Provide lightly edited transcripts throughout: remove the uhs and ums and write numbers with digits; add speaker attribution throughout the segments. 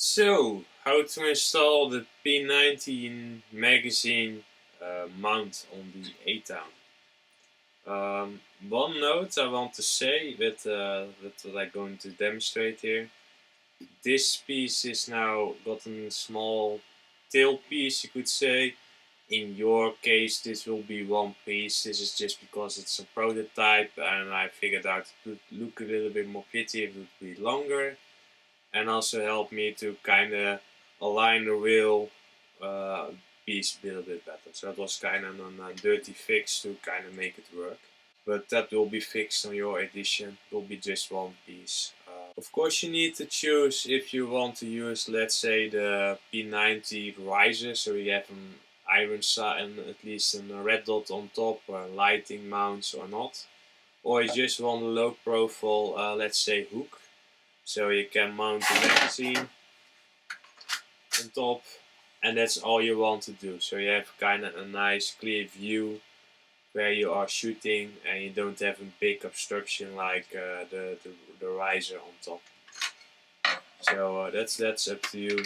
Speaker 1: So, how to install the P90 magazine mount on the ETHA. One note I want to say that what I'm going to demonstrate here. This piece is now gotten a small tail piece, you could say. In your case, this will be one piece. This is just because it's a prototype, and I figured out it would look a little bit more pretty if it would be longer. And also help me to kind of align the wheel piece a little bit better. So that was kind of a dirty fix to kind of make it work. But that will be fixed on your edition. It will be just one piece. Of course, you need to choose if you want to use, let's say, the P90 riser, so you have an iron side and at least a red dot on top, lighting mounts or not. Or you just want a low profile, let's say, hook. So you can mount the magazine on top, and that's all you want to do. So you have kind of a nice clear view where you are shooting, and you don't have a big obstruction like the riser on top. So that's up to you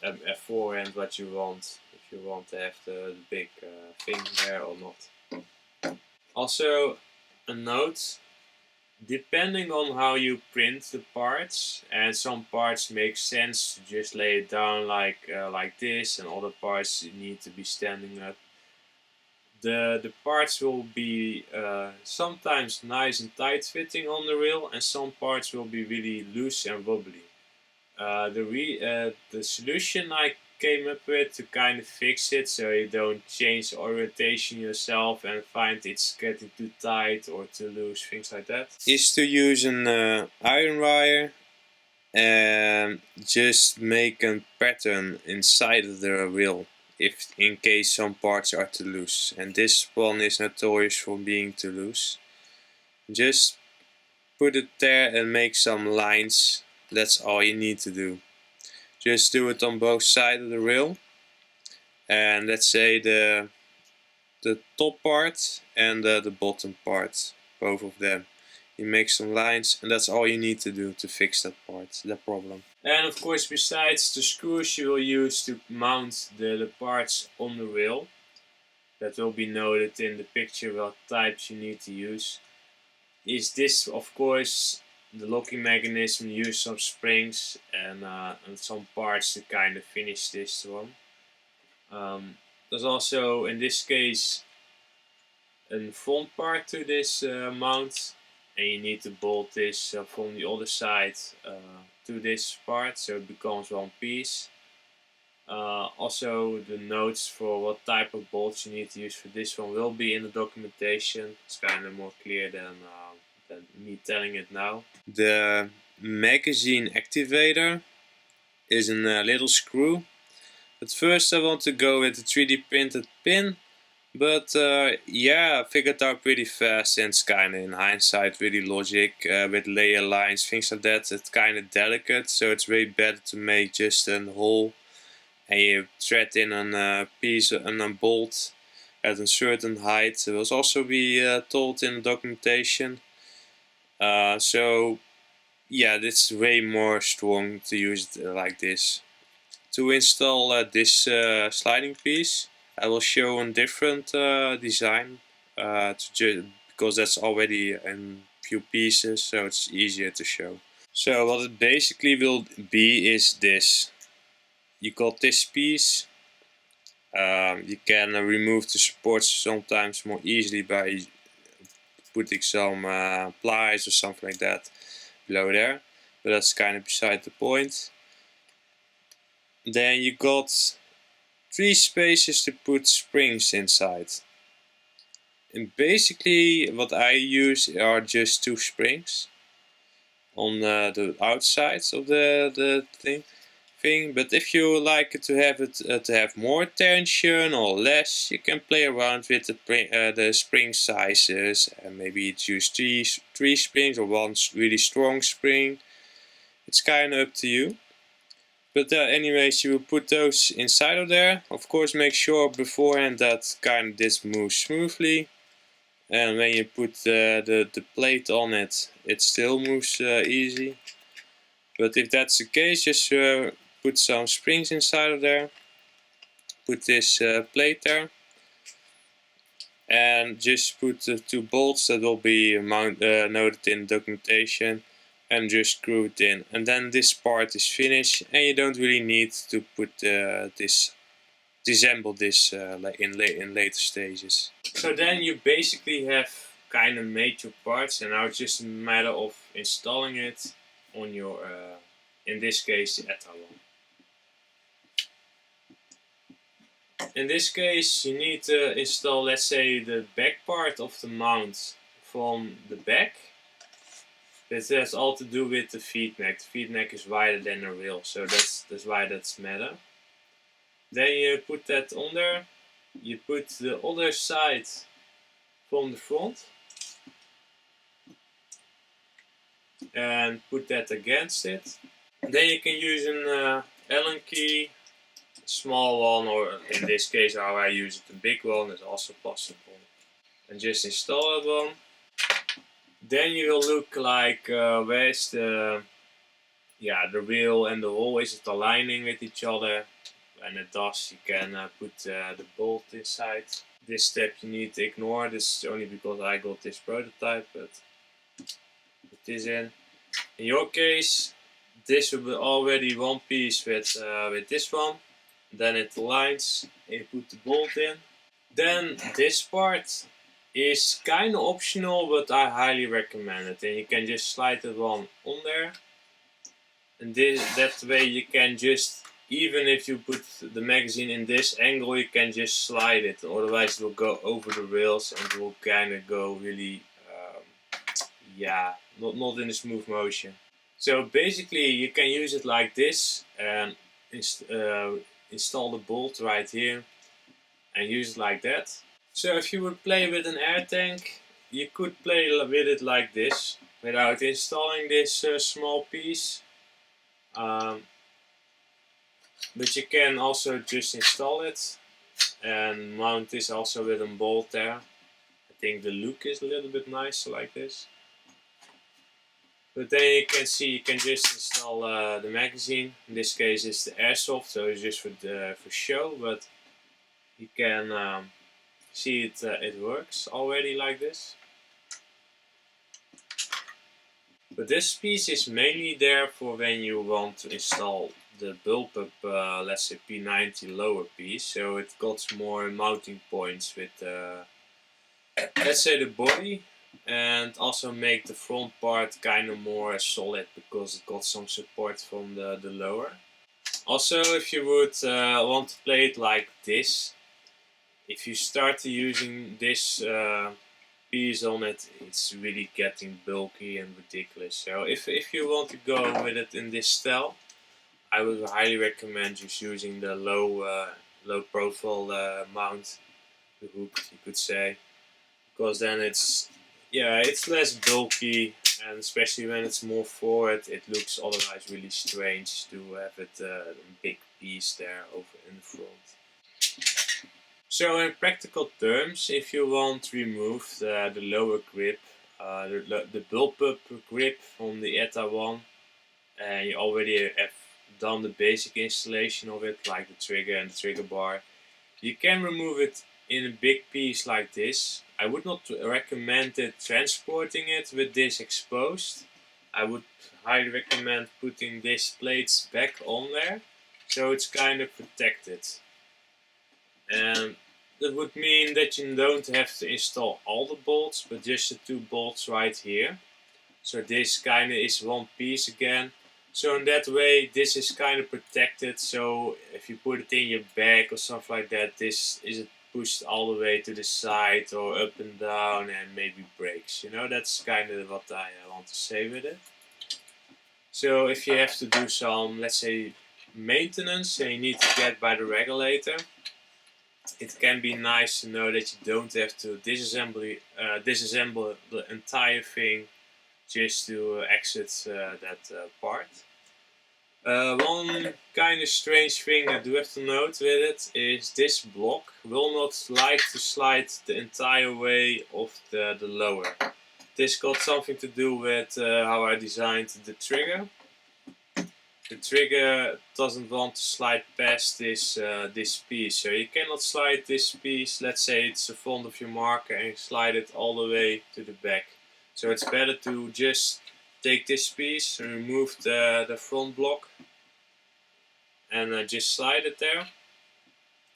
Speaker 1: beforehand what you want, if you want to have the big thing there or not. Also a note, depending on how you print the parts, and some parts make sense to just lay it down like this, and other parts need to be standing up. The parts will be sometimes nice and tight fitting on the reel, and some parts will be really loose and wobbly. The solution I came up with to kind of fix it so you don't change the orientation yourself and find it's getting too tight or too loose, things like that, is to use an iron wire and just make a pattern inside of the reel if in case some parts are too loose, and this one is notorious for being too loose. Just put it there and make some lines. That's all you need to do. Just do it on both sides of the reel, and let's say the top part and the bottom part, both of them. You make some lines, and that's all you need to do to fix that problem. And of course, besides the screws you will use to mount the parts on the reel, that will be noted in the picture what types you need to use, is this, of course, the locking mechanism. Use some springs and some parts to kind of finish this one. There's also, in this case, a front part to this mount, and you need to bolt this from the other side to this part so it becomes one piece. Also, the notes for what type of bolts you need to use for this one will be in the documentation. It's kind of more clear than me telling it now. The magazine activator is a little screw. But first I want to go with the 3D printed pin. But yeah, I figured out pretty fast, and it's kind of in hindsight really logic with layer lines, things like that. It's kind of delicate, so it's way better to make just a hole and you thread in a piece and a bolt at a certain height. It will also be told in the documentation. So yeah, this is way more strong to use it like this. To install this sliding piece, I will show a different design because that's already in few pieces, so it's easier to show. So what it basically will be is this. You got this piece. You can remove the supports sometimes more easily by putting some pliers or something like that below there, but that's kind of beside the point. Then you got 3 spaces to put springs inside. And basically what I use are just 2 springs on the outsides of the thing. But if you like to have more tension or less, you can play around with the spring sizes and maybe choose 3 springs or 1 really strong spring. It's kind of up to you. But anyways, you will put those inside of there. Of course, make sure beforehand that this moves smoothly. And when you put the plate on it, it still moves easy. But if that's the case, just put some springs inside of there. Put this plate there. And just put the 2 bolts that will be noted in documentation, and just screw it in. And then this part is finished, and you don't really need to put disassemble this in later stages. So then you basically have kind of made your parts, and now it's just a matter of installing it on your, in this case, the ETHA one. In this case, you need to install, let's say, the back part of the mount from the back. This has all to do with the feed neck. The feed neck is wider than the rail, so that's why that's matter. Then you put that on there. You put the other side from the front and put that against it. Then you can use an Allen key. Small one, or in this case how I use it, the big one is also possible. And just install that one. Then you will look like where's the wheel and the hole, is it aligning with each other? When it does, you can put the bolt inside. This step you need to ignore, this is only because I got this prototype, but put this in. In your case, this will be already one piece with this one. Then it aligns and you put the bolt in. Then this part is kind of optional, but I highly recommend it. And you can just slide it on there. And that way you can just, even if you put the magazine in this angle, you can just slide it. Otherwise it will go over the rails and it will kind of go really, not in a smooth motion. So basically you can use it like this and install the bolt right here and use it like that. So if you would play with an air tank, you could play with it like this without installing this small piece. But you can also just install it and mount this also with a bolt there. I think the look is a little bit nicer like this. But then you can see you can just install the magazine. In this case it's the airsoft, so it's just for show, but you can see it works already like this. But this piece is mainly there for when you want to install the bullpup, let's say P90 lower piece, so it got more mounting points with let's say the body. And also make the front part kind of more solid because it got some support from the lower. Also, if you would want to play it like this, if you start using this piece on it, it's really getting bulky and ridiculous. So if you want to go with it in this style, I would highly recommend just using the low profile mount, the hook you could say, because then it's less bulky, and especially when it's more forward, it looks otherwise really strange to have it a big piece there over in the front. So in practical terms, if you want to remove the lower grip, the bullpup grip from the ETHA one, and you already have done the basic installation of it, like the trigger and the trigger bar, you can remove it in a big piece like this. I would not recommend transporting it with this exposed. I would highly recommend putting these plates back on there, so it's kind of protected. And that would mean that you don't have to install all the bolts, but just the 2 bolts right here. So this kind of is one piece again. So in that way, this is kind of protected. So if you put it in your bag or something like that, this isn't pushed all the way to the side or up and down and maybe breaks. You know, that's kind of what I want to say with it. So if you have to do some, let's say, maintenance and you need to get by the regulator, it can be nice to know that you don't have to disassemble the entire thing just to exit that part. One kind of strange thing I do have to note with it is this block will not like to slide the entire way of the lower. This got something to do with how I designed the trigger. the trigger doesn't want to slide past this this piece, so you cannot slide this piece. Let's say it's the front of your marker and slide it all the way to the back. So it's better to just take this piece and remove the front block and just slide it there.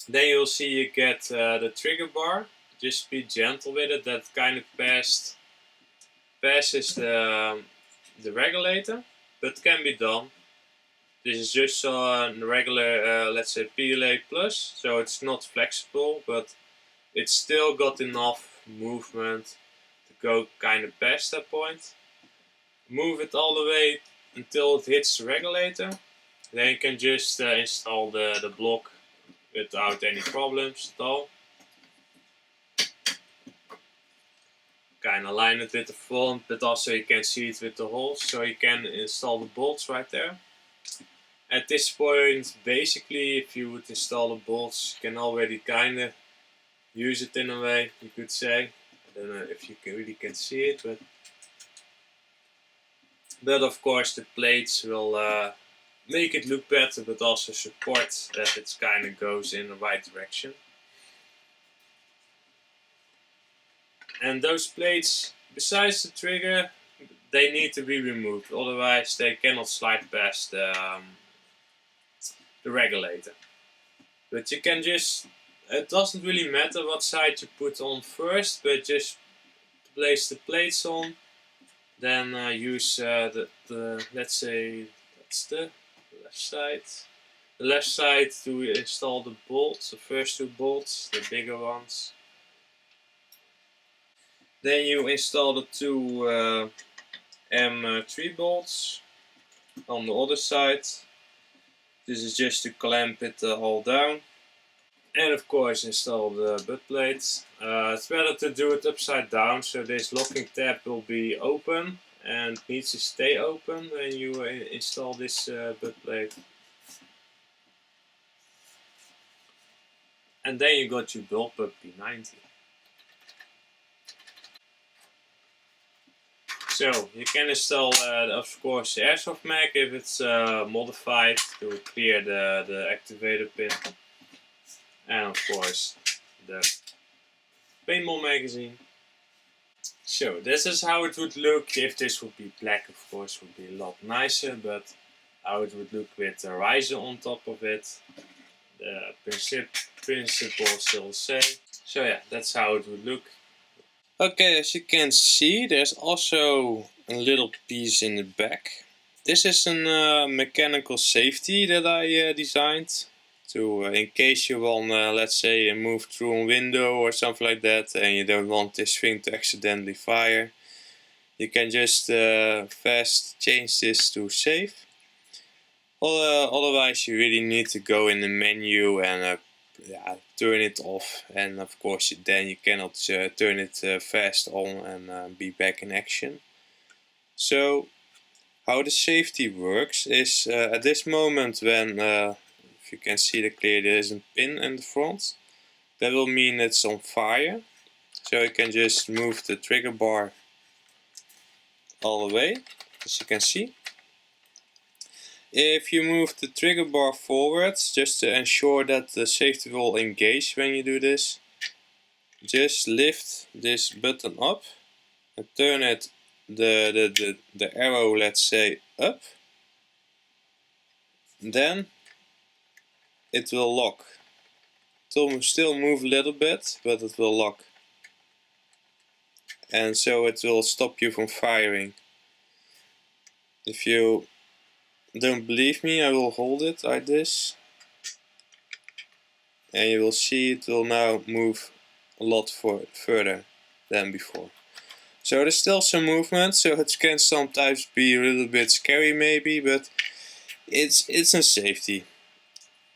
Speaker 1: Then you'll see you get the trigger bar. Just be gentle with it. That kind of passes the regulator, but can be done. This is just a regular, let's say PLA plus, so it's not flexible, but it's still got enough movement to go kind of past that point. Move it all the way until it hits the regulator. Then you can just install the block without any problems at all. Kind of line it with the front, but also you can see it with the holes, so you can install the bolts right there. At this point, basically, if you would install the bolts, you can already kind of use it in a way, you could say. I don't know if you really can see it, but of course the plates will make it look better, but also support that it kind of goes in the right direction. And those plates, besides the trigger, they need to be removed, otherwise they cannot slide past the regulator. But you can just, it doesn't really matter what side you put on first, but just place the plates on, then use the let's say that's the left side. The left side to install the bolts, the first two bolts, the bigger ones. Then you install the two M3 bolts on the other side. This is just to clamp it all down. And of course install the butt plates. It's better to do it upside down, so this locking tab will be open and needs to stay open when you install this butt plate. And then you got your UNW P90. So you can install of course the airsoft mag if it's modified to clear the activator pin. And of course the paintball magazine. So this is how it would look. If this would be black, of course, would be a lot nicer, but how it would look with a riser on top of it. The principle is still the same. So yeah, that's how it would look. Okay, as you can see, there's also a little piece in the back. This is a mechanical safety that I designed to, in case you want, let's say, move through a window or something like that, and you don't want this thing to accidentally fire. You can just fast change this to safe. Otherwise, you really need to go in the menu and turn it off, and of course then you cannot turn it fast on and be back in action. So how the safety works is at this moment when if you can see it clear, there is a pin in the front. That will mean it's on fire. So you can just move the trigger bar all the way, as you can see. If you move the trigger bar forwards, just to ensure that the safety will engage when you do this, just lift this button up and turn it the arrow, let's say, up. Then it will lock. It will still move a little bit, but it will lock. And so it will stop you from firing. If you don't believe me, I will hold it like this. And you will see it will now move a lot further than before. So there's still some movement, so it can sometimes be a little bit scary maybe, but it's a safety.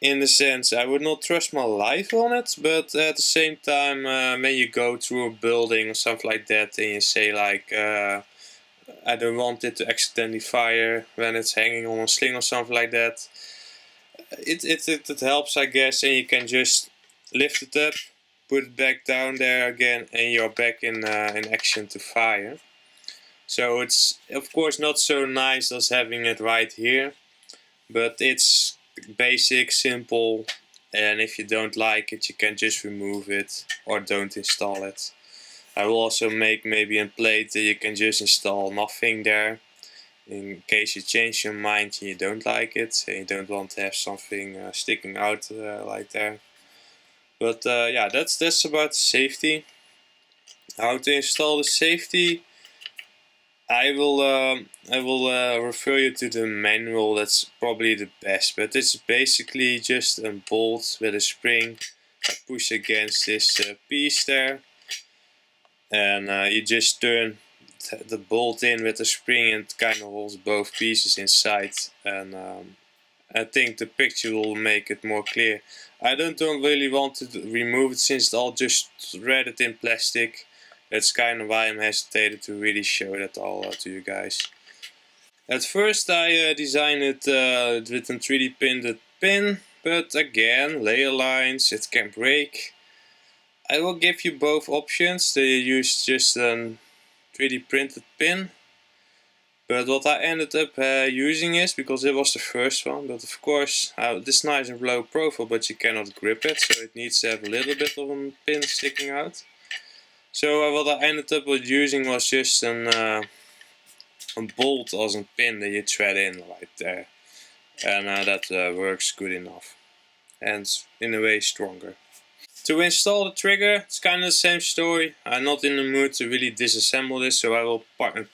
Speaker 1: In the sense, I would not trust my life on it, but at the same time, when you go through a building or something like that, and you say like, I don't want it to accidentally fire when it's hanging on a sling or something like that. It helps, I guess, and you can just lift it up, put it back down there again, and you're back in action to fire. So it's of course not so nice as having it right here, but it's basic, simple, and if you don't like it you can just remove it or don't install it. I will also make maybe a plate that you can just install nothing there, in case you change your mind and you don't like it and you don't want to have something sticking out like there. But yeah, that's about safety. How to install the safety, I will refer you to the manual. That's probably the best, but it's basically just a bolt with a spring. I push against this piece there, and you just turn the bolt in with the spring and it kind of holds both pieces inside, and I think the picture will make it more clear. I don't really want to remove it since it's all just threaded in plastic. That's kind of why I'm hesitated to really show that all to you guys. At first I designed it with a 3D printed pin, but again, layer lines, it can break. I will give you both options. They use just a 3D printed pin. But what I ended up using is, because it was the first one, but of course this nice and low profile, but you cannot grip it, so it needs to have a little bit of a pin sticking out. So what I ended up with using was just a bolt as a pin that you thread in right there, and that works good enough, and in a way stronger. To install the trigger, it's kind of the same story. I'm not in the mood to really disassemble this, so I will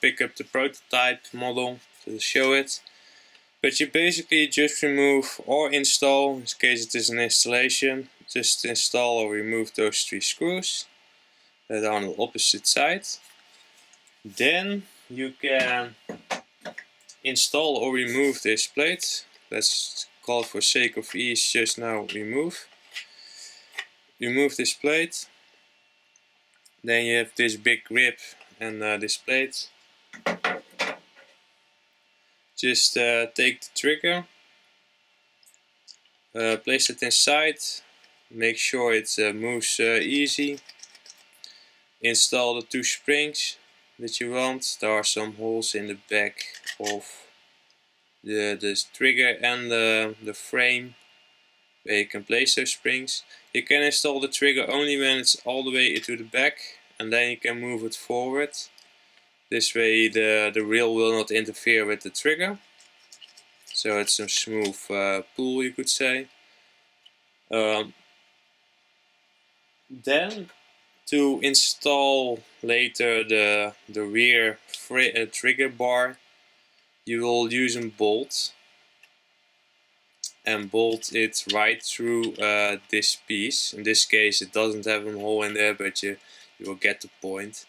Speaker 1: pick up the prototype model to show it. But you basically just remove or install, in case it is an installation, just install or remove those 3 screws that are on the opposite side. Then you can install or remove this plate. Let's call it, for sake of ease, just now remove. Remove this plate. Then you have this big grip and this plate. Just take the trigger, place it inside, make sure it moves easy. Install the 2 springs that you want. There are some holes in the back of the trigger and the frame where you can place those springs. You can install the trigger only when it's all the way to the back, and then you can move it forward. This way the reel will not interfere with the trigger. So it's a smooth pull, you could say. Then to install later the rear trigger bar, you will use a bolt and bolt it right through this piece. In this case it doesn't have a hole in there, but you will get the point.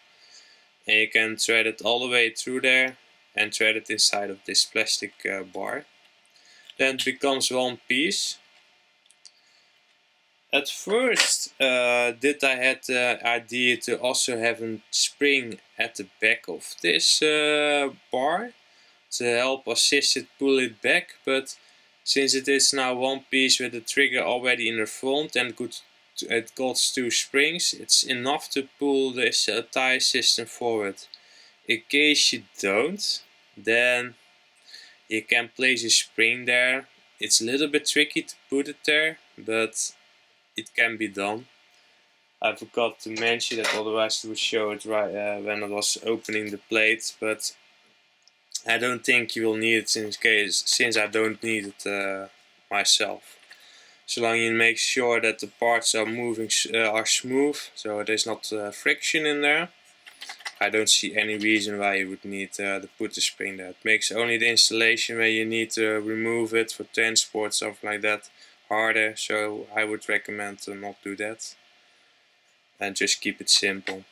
Speaker 1: And you can thread it all the way through there and thread it inside of this plastic bar. Then it becomes one piece. At first I had the idea to also have a spring at the back of this bar to help assist it pull it back, but since it is now one piece with the trigger already in the front and it got 2 springs, it's enough to pull this entire system forward. In case you don't, then you can place a spring there. It's a little bit tricky to put it there, but it can be done. I forgot to mention that, otherwise I would show it right when I was opening the plate, but I don't think you will need it since I don't need it myself. So long you make sure that the parts are moving are smooth, so there's not friction in there, I don't see any reason why you would need to put the spring there. It makes only the installation where you need to remove it for transport, something like that, harder. So I would recommend to not do that and just keep it simple.